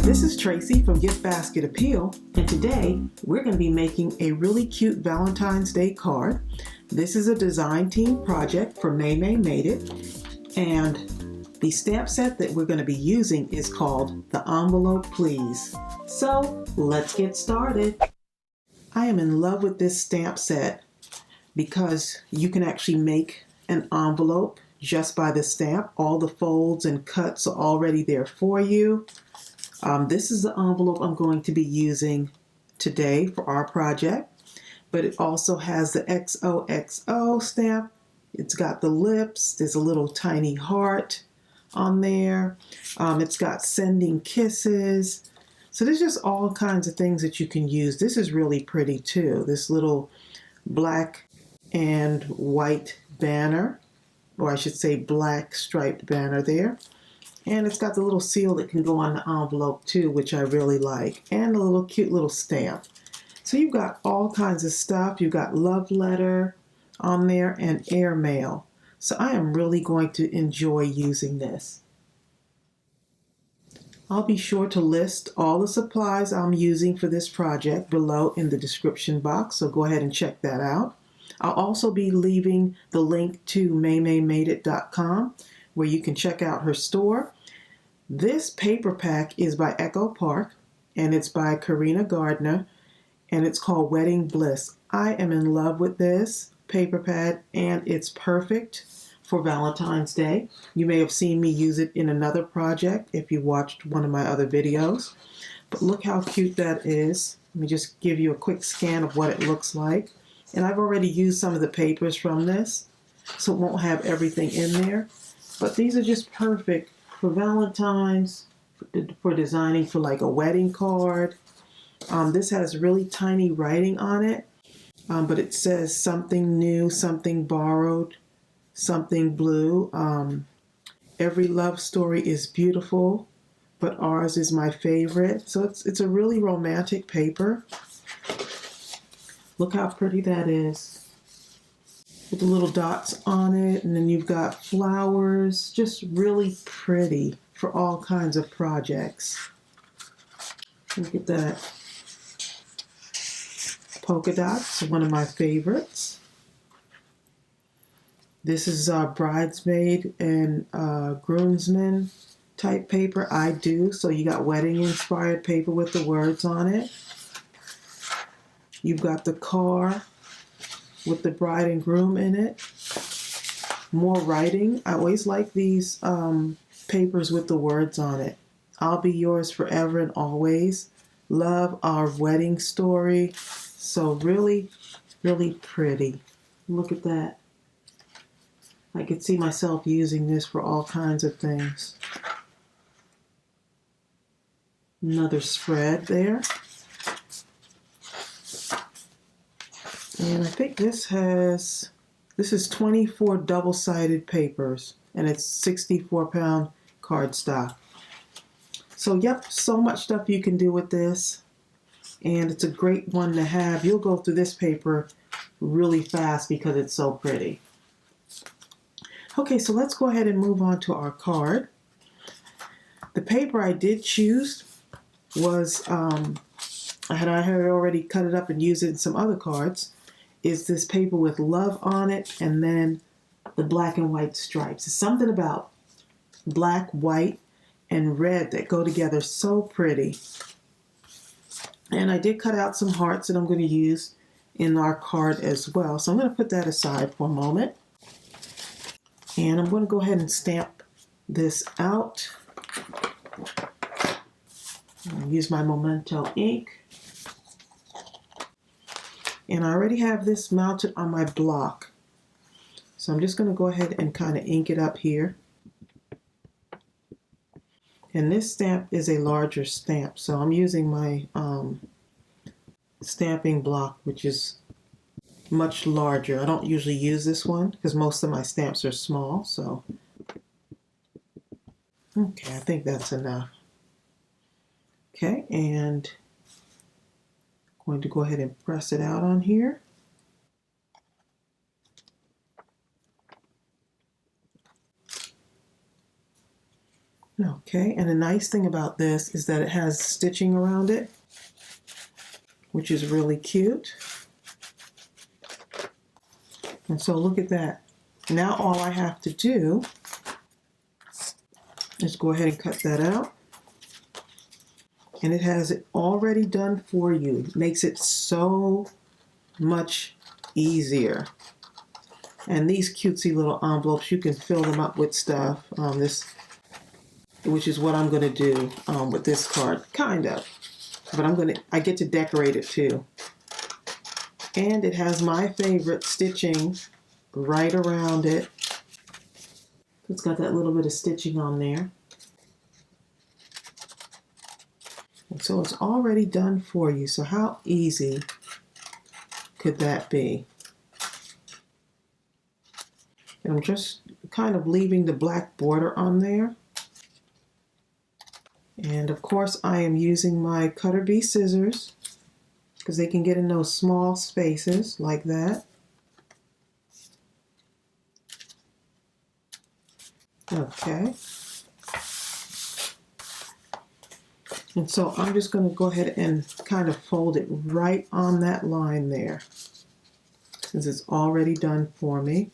This is Tracey from GiftBasketAppeal, and today we're going to be making a really cute Valentine's Day card. This is a design team project for MAYMAY Made It, and the stamp set that we're going to be using is called the Envelope Please. So let's get started. I am in love with this stamp set because you can actually make an envelope just by the stamp. All the folds and cuts are already there for you. This is the envelope I'm going to be using today for our project, but it also has the XOXO stamp. It's got the lips. There's a little tiny heart on there. It's got sending kisses. So there's just all kinds of things that you can use. This is really pretty too. This little black and white banner, or I should say black striped banner there. And it's got the little seal that can go on the envelope too, which I really like, and a little cute little stamp. So you've got all kinds of stuff. You've got love letter on there and airmail. So I am really going to enjoy using this. I'll be sure to list all the supplies I'm using for this project below in the description box, so go ahead and check that out. I'll also be leaving the link to MAYMAYMADEIT.com where you can check out her store. This paper pack is by Echo Park, and it's by Karina Gardner, and it's called Wedding Bliss. I am in love with this paper pad, and it's perfect for Valentine's Day. You may have seen me use it in another project if you watched one of my other videos. But look how cute that is. Let me just give you a quick scan of what it looks like. And I've already used some of the papers from this, so it won't have everything in there. But these are just perfect for Valentine's, for designing for like a wedding card. This has really tiny writing on it, but it says something new, something borrowed, something blue. Every love story is beautiful, but ours is my favorite. So it's a really romantic paper. Look how pretty that is, with the little dots on it, and then you've got flowers. Just really pretty for all kinds of projects. Look at that. Polka Dots, one of my favorites. This is bridesmaid and groomsmen type paper. I do. So you got wedding inspired paper with the words on it. You've got the car with the bride and groom in it. More writing. I always like these papers with the words on it. I'll be yours forever and always. Love our wedding story. So really, really pretty. Look at that. I could see myself using this for all kinds of things. Another spread there. And I think this is 24 double-sided papers, and it's 64-pound cardstock. So yep, so much stuff you can do with this, and it's a great one to have. You'll go through this paper really fast because it's so pretty. Okay, so let's go ahead and move on to our card. The paper I did choose was, I had already cut it up and used it in some other cards, is this paper with love on it and then the black and white stripes. It's something about black, white, and red that go together so pretty. And I did cut out some hearts that I'm going to use in our card as well. So I'm going to put that aside for a moment. And I'm going to go ahead and stamp this out. I'll use my Memento ink. And I already have this mounted on my block. So I'm just going to go ahead and kind of ink it up here. And this stamp is a larger stamp. So I'm using my stamping block, which is much larger. I don't usually use this one because most of my stamps are small. So, okay, I think that's enough. Okay, and I'm going to go ahead and press it out on here. Okay, and the nice thing about this is that it has stitching around it, which is really cute. And so look at that. Now all I have to do is go ahead and cut that out. And it has it already done for you. It makes it so much easier. And these cutesy little envelopes, you can fill them up with stuff. Which is what I'm going to do with this card, kind of. But I get to decorate it too. And it has my favorite stitching right around it. It's got that little bit of stitching on there. And so it's already done for you. So how easy could that be? And I'm just kind of leaving the black border on there. And of course I am using my Cutter Bee scissors because they can get in those small spaces like that. Okay. And so I'm just going to go ahead and kind of fold it right on that line there, since it's already done for me.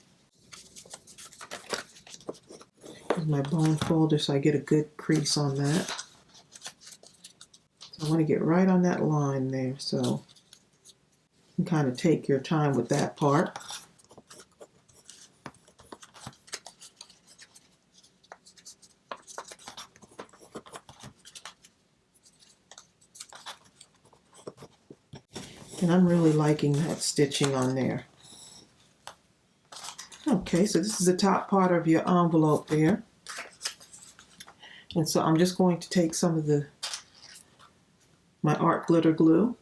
Here's my bone folder so I get a good crease on that. I want to get right on that line there, so you can kind of take your time with that part. And I'm really liking that stitching on there. Okay, so this is the top part of your envelope there. And so I'm just going to take some of my art glitter glue.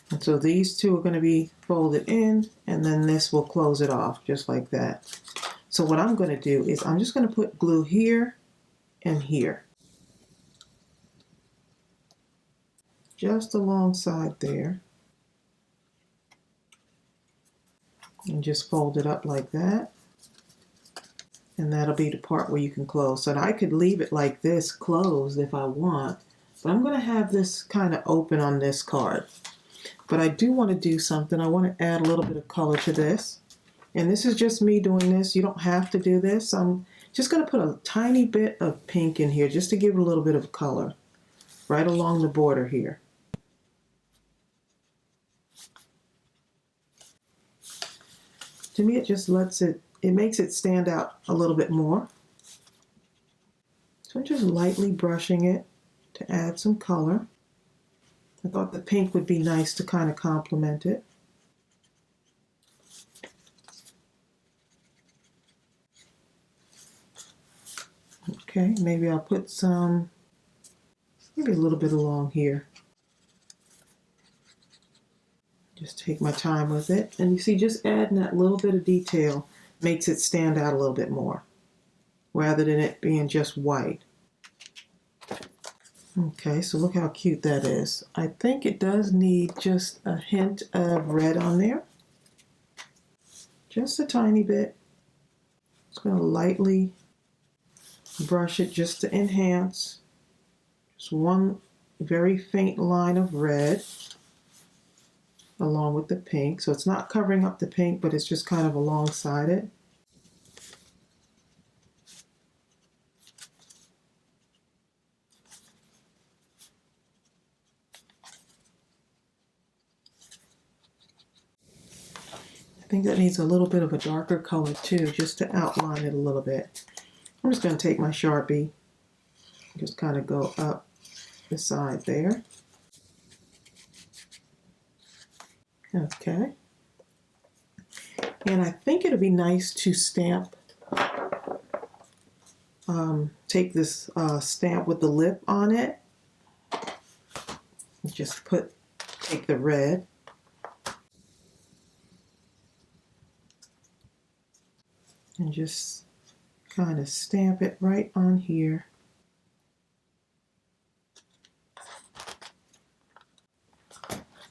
And so these two are going to be folded in, and then this will close it off just like that. So what I'm going to do is I'm just going to put glue here and here. Just alongside there. And just fold it up like that. And that'll be the part where you can close. So I could leave it like this closed if I want, but I'm going to have this kind of open on this card. But I do want to do something. I want to add a little bit of color to this. And this is just me doing this. You don't have to do this. I'm just going to put a tiny bit of pink in here just to give it a little bit of color right along the border here. To me, it just it makes it stand out a little bit more. So I'm just lightly brushing it to add some color. I thought the pink would be nice to kind of complement it. Okay, maybe I'll put maybe a little bit along here. Just take my time with it. And you see, just adding that little bit of detail makes it stand out a little bit more, rather than it being just white. Okay, so look how cute that is. I think it does need just a hint of red on there. Just a tiny bit. Just going to lightly brush it just to enhance. Just one very faint line of red along with the pink. So it's not covering up the pink, but it's just kind of alongside it. I think that needs a little bit of a darker color too, just to outline it a little bit. I'm just going to take my Sharpie, just kind of go up the side there. Okay. And I think it'll be nice to stamp, take this stamp with the lip on it. Just take the red. And just kind of stamp it right on here.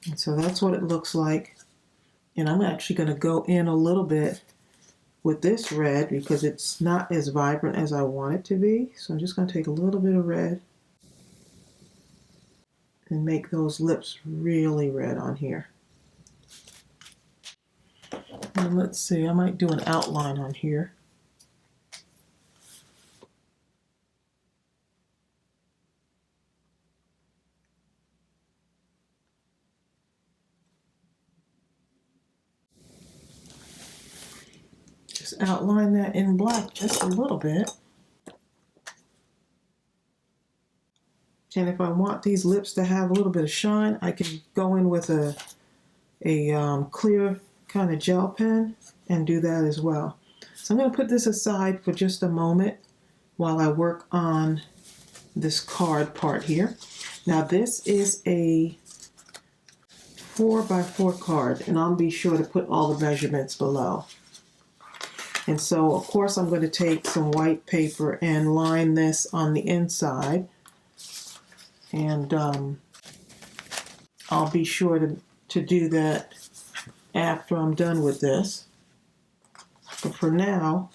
And so that's what it looks like. And I'm actually going to go in a little bit with this red because it's not as vibrant as I want it to be. So I'm just going to take a little bit of red and make those lips really red on here. And let's see, I might do an outline on here. Just outline that in black just a little bit. And if I want these lips to have a little bit of shine, I can go in with a clear kind of gel pen and do that as well. So I'm going to put this aside for just a moment while I work on this card part here. Now this is a 4x4 card, and I'll be sure to put all the measurements below. And so of course I'm going to take some white paper and line this on the inside. And I'll be sure to do that after I'm done with this. But for now,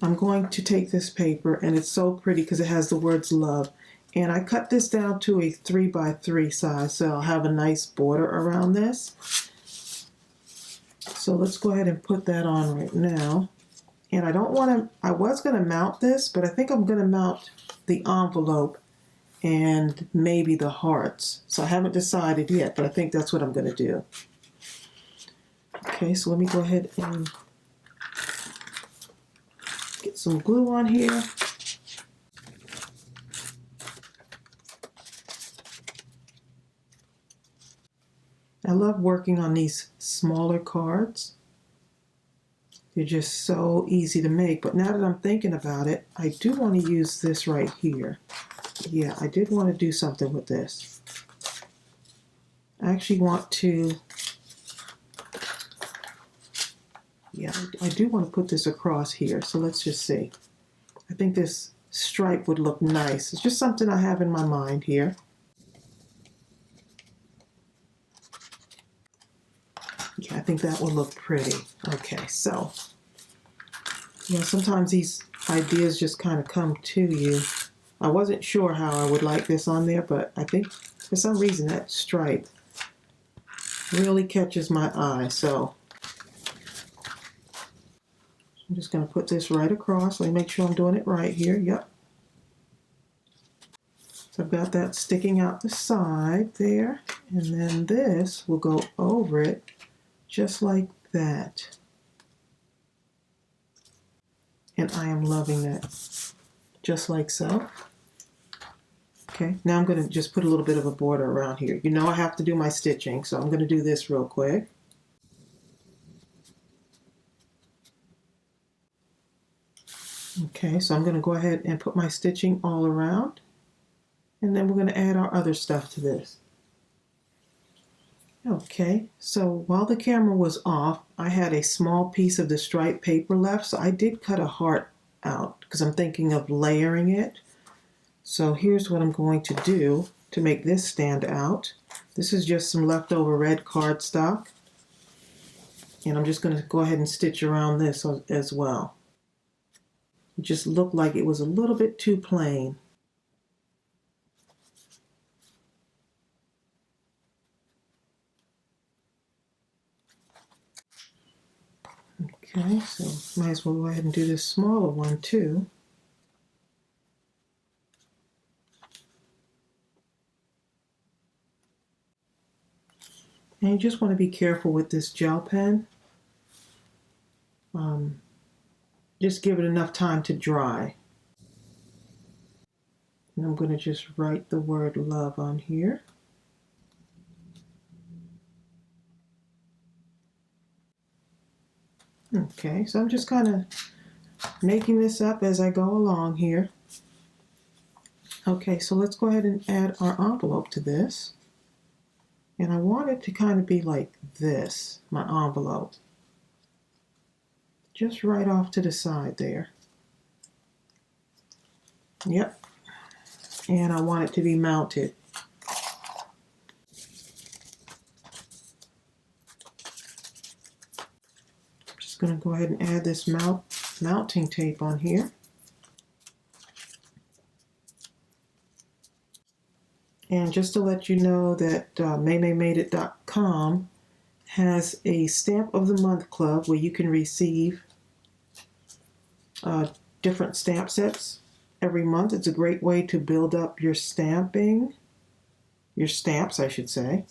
I'm going to take this paper, and it's so pretty because it has the words love. And I cut this down to a 3x3 size, so I'll have a nice border around this. So let's go ahead and put that on right now. And I don't want to, I was going to mount this, but I think I'm going to mount the envelope and maybe the hearts. So I haven't decided yet, but I think that's what I'm going to do. Okay, so let me go ahead and get some glue on here. I love working on these smaller cards. They're just so easy to make, but now that I'm thinking about it, I do want to use this right here. Yeah, I did want to do something with this. I actually want to, yeah, I do want to put this across here. So let's just see. I think this stripe would look nice. It's just something I have in my mind here. Yeah, I think that will look pretty. Okay, so, yeah, sometimes these ideas just kind of come to you. I wasn't sure how I would like this on there, but I think for some reason that stripe really catches my eye. So I'm just going to put this right across. Let me make sure I'm doing it right here. Yep. So I've got that sticking out the side there, and then this will go over it just like that. And I am loving that. Just like so. Okay, now I'm going to just put a little bit of a border around here. You know I have to do my stitching, so I'm going to do this real quick. Okay, so I'm going to go ahead and put my stitching all around, and then we're going to add our other stuff to this. Okay, so while the camera was off, I had a small piece of the striped paper left, so I did cut a heart out because I'm thinking of layering it. So here's what I'm going to do to make this stand out. This is just some leftover red cardstock, and I'm just going to go ahead and stitch around this as well. It just looked like it was a little bit too plain. Okay, so might as well go ahead and do this smaller one too. And you just want to be careful with this gel pen. Just give it enough time to dry. And I'm going to just write the word love on here. Okay, so I'm just kind of making this up as I go along here. Okay, so let's go ahead and add our envelope to this. And I want it to kind of be like this, my envelope. Just right off to the side there. Yep. And I want it to be mounted. Just Just going to go ahead and add this mounting tape on here. And just to let you know that MAYMAYMADEIT.com has a Stamp of the Month club where you can receive different stamp sets every month. It's a great way to build up your stamps, I should say,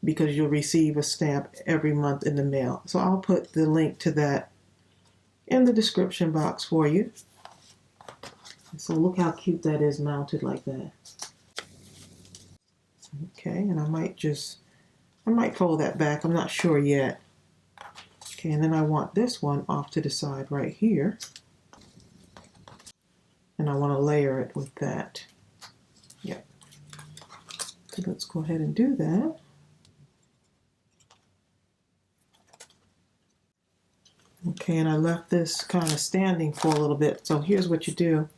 because you'll receive a stamp every month in the mail. So I'll put the link to that in the description box for you. So look how cute that is mounted like that. Okay, and I might fold that back. I'm not sure yet. Okay, and then I want this one off to the side right here. And I want to layer it with that. Yep. So let's go ahead and do that. Okay, and I left this kind of standing for a little bit. So here's what you do.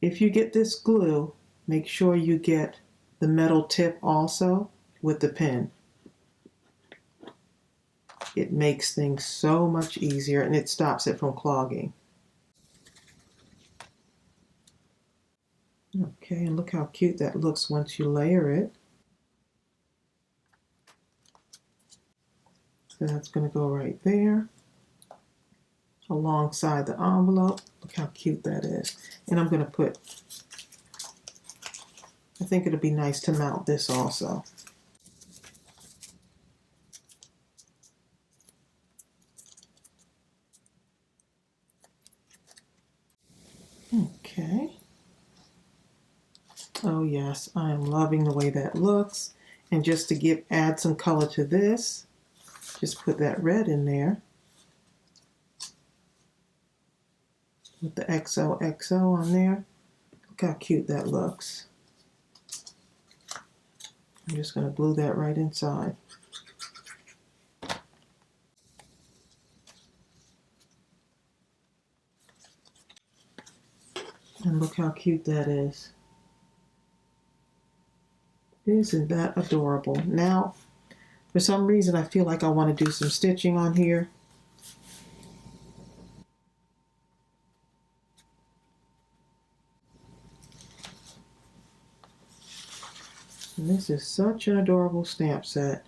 If you get this glue, make sure you get the metal tip also with the pen. It makes things so much easier and it stops it from clogging. Okay, and look how cute that looks once you layer it. So that's going to go right there alongside the envelope. Look how cute that is. And I'm going to put, I think it'll be nice to mount this also. Okay. Oh yes, I am loving the way that looks. And just to add some color to this, just put that red in there with the XOXO on there. Look how cute that looks. I'm just going to glue that right inside. And look how cute that is. Isn't that adorable? Now, for some reason, I feel like I want to do some stitching on here. And this is such an adorable stamp set.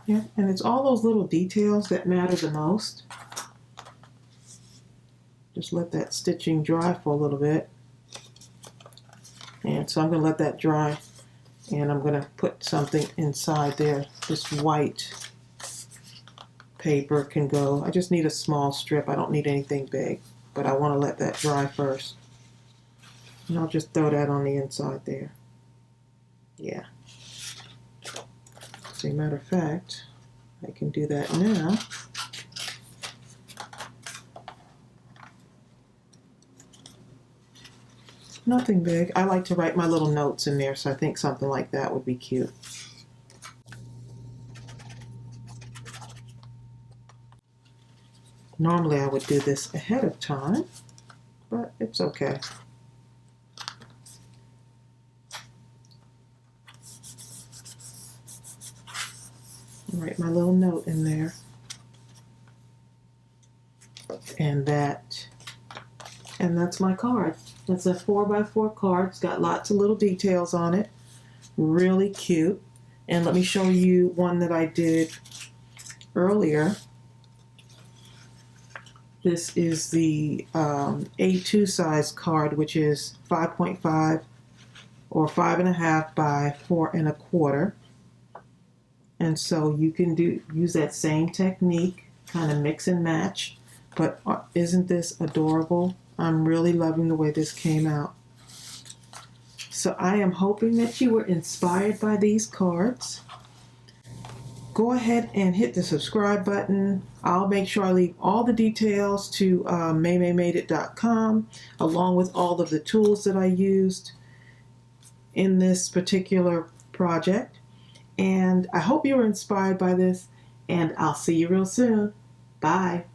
Yeah, and it's all those little details that matter the most. Just let that stitching dry for a little bit. And so I'm going to let that dry, and I'm going to put something inside there. This white paper can go. I just need a small strip. I don't need anything big, but I want to let that dry first. And I'll just throw that on the inside there. Yeah. As a matter of fact, I can do that now. Nothing big. I like to write my little notes in there, so I think something like that would be cute. Normally I would do this ahead of time, but it's okay. Write my little note in there. And that's my card. That's a 4x4 card. It's got lots of little details on it. Really cute. And let me show you one that I did earlier. This is the A2 size card, which is 5.5 or 5.5 by 4.25. And so you can use that same technique, kind of mix and match. But isn't this adorable? I'm really loving the way this came out. So I am hoping that you were inspired by these cards. Go ahead and hit the subscribe button. I'll make sure I leave all the details to MAYMAYMADEIT.com along with all of the tools that I used in this particular project. And I hope you were inspired by this, and I'll see you real soon. Bye.